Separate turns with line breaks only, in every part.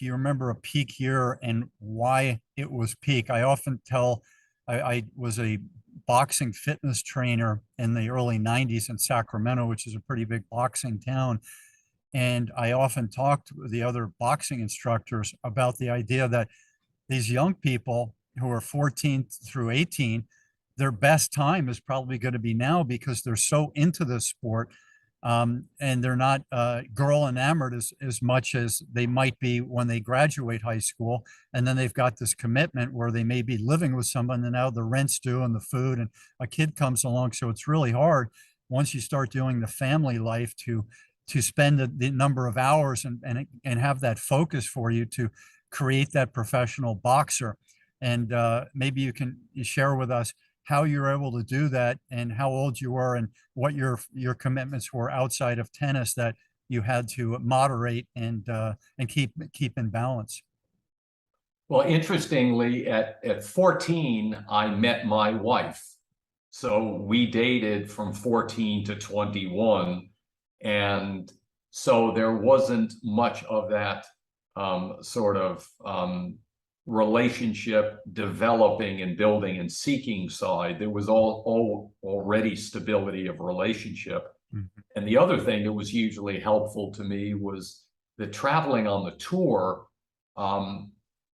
if you remember a peak year and why it was peak. I often tell, I was a boxing fitness trainer in the early 90s in Sacramento, which is a pretty big boxing town. And I often talked with the other boxing instructors about the idea that these young people who are 14 through 18, their best time is probably going to be now because they're so into the sport, and they're not girl enamored as much as they might be when they graduate high school. And then they've got this commitment where they may be living with someone, and now the rent's due and the food, and a kid comes along. So it's really hard once you start doing the family life to spend the number of hours and have that focus for you to create that professional boxer. And maybe you share with us how you're able to do that and how old you were and what your commitments were outside of tennis that you had to moderate and keep in balance.
Well, interestingly, at 14, I met my wife. So we dated from 14 to 21. And so there wasn't much of that sort of relationship developing and building and seeking side. There was already stability of relationship. Mm-hmm. And the other thing that was hugely helpful to me was the traveling on the tour. A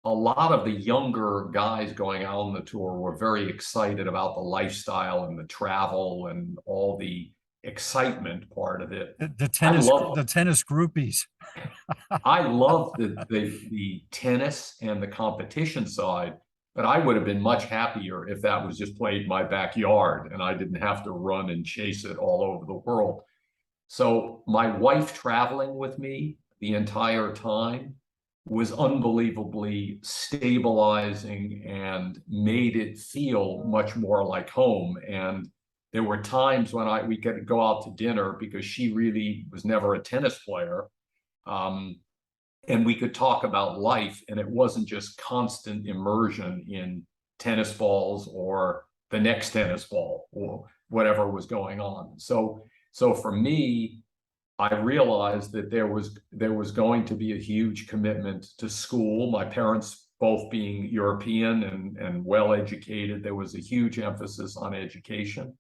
lot of the younger guys going out on the tour were very excited about the lifestyle and the travel and all the excitement part of it.
The tennis groupies.
I love the tennis and the competition side, but I would have been much happier if that was just played in my backyard and I didn't have to run and chase it all over the world. So my wife traveling with me the entire time was unbelievably stabilizing and made it feel much more like home. And there were times when we could go out to dinner because she really was never a tennis player. And we could talk about life, and it wasn't just constant immersion in tennis balls or the next tennis ball or whatever was going on. So for me, I realized that there was going to be a huge commitment to school. My parents both being European and well-educated, there was a huge emphasis on education.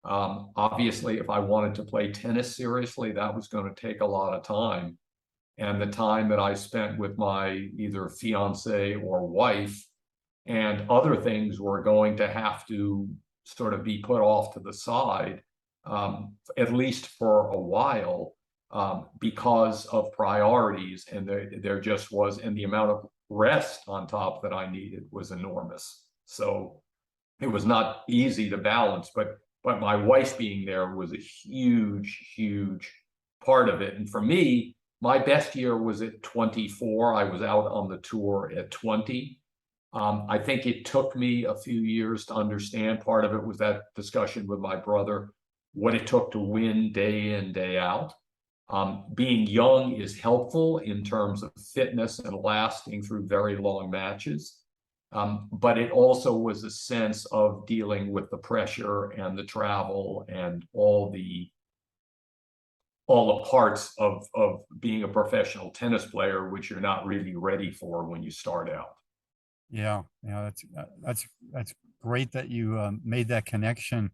Obviously, if I wanted to play tennis seriously, that was going to take a lot of time. And the time that I spent with my either fiance or wife and other things were going to have to sort of be put off to the side, at least for a while, because of priorities. And there just was, and the amount of rest on top that I needed was enormous. So it was not easy to balance, but my wife being there was a huge, huge part of it. And for me, my best year was at 24. I was out on the tour at 20. I think it took me a few years to understand. Part of it was that discussion with my brother, what it took to win day in, day out. Being young is helpful in terms of fitness and lasting through very long matches. But it also was a sense of dealing with the pressure and the travel and all the parts of being a professional tennis player, which you're not really ready for when you start out.
Yeah, that's great that you made that connection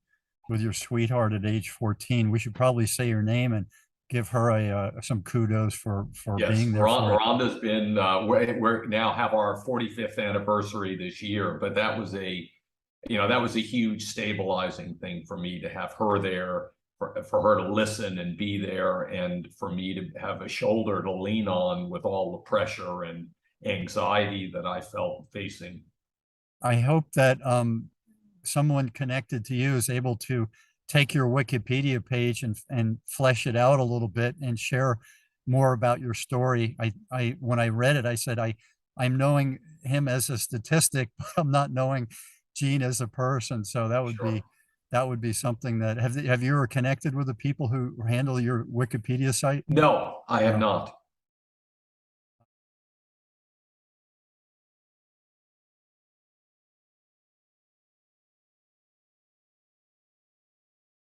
with your sweetheart at age 14. We should probably say your name and give her some kudos for being there.
Rhonda's been, we're now have our 45th anniversary this year, but that was a huge stabilizing thing for me to have her there, for her to listen and be there, and for me to have a shoulder to lean on with all the pressure and anxiety that I felt facing.
I hope that someone connected to you is able to take your Wikipedia page and flesh it out a little bit and share more about your story. When I read it, I said, I'm knowing him as a statistic, but I'm not knowing Gene as a person. So that would be something that, have you ever connected with the people who handle your Wikipedia site?
No, I have not.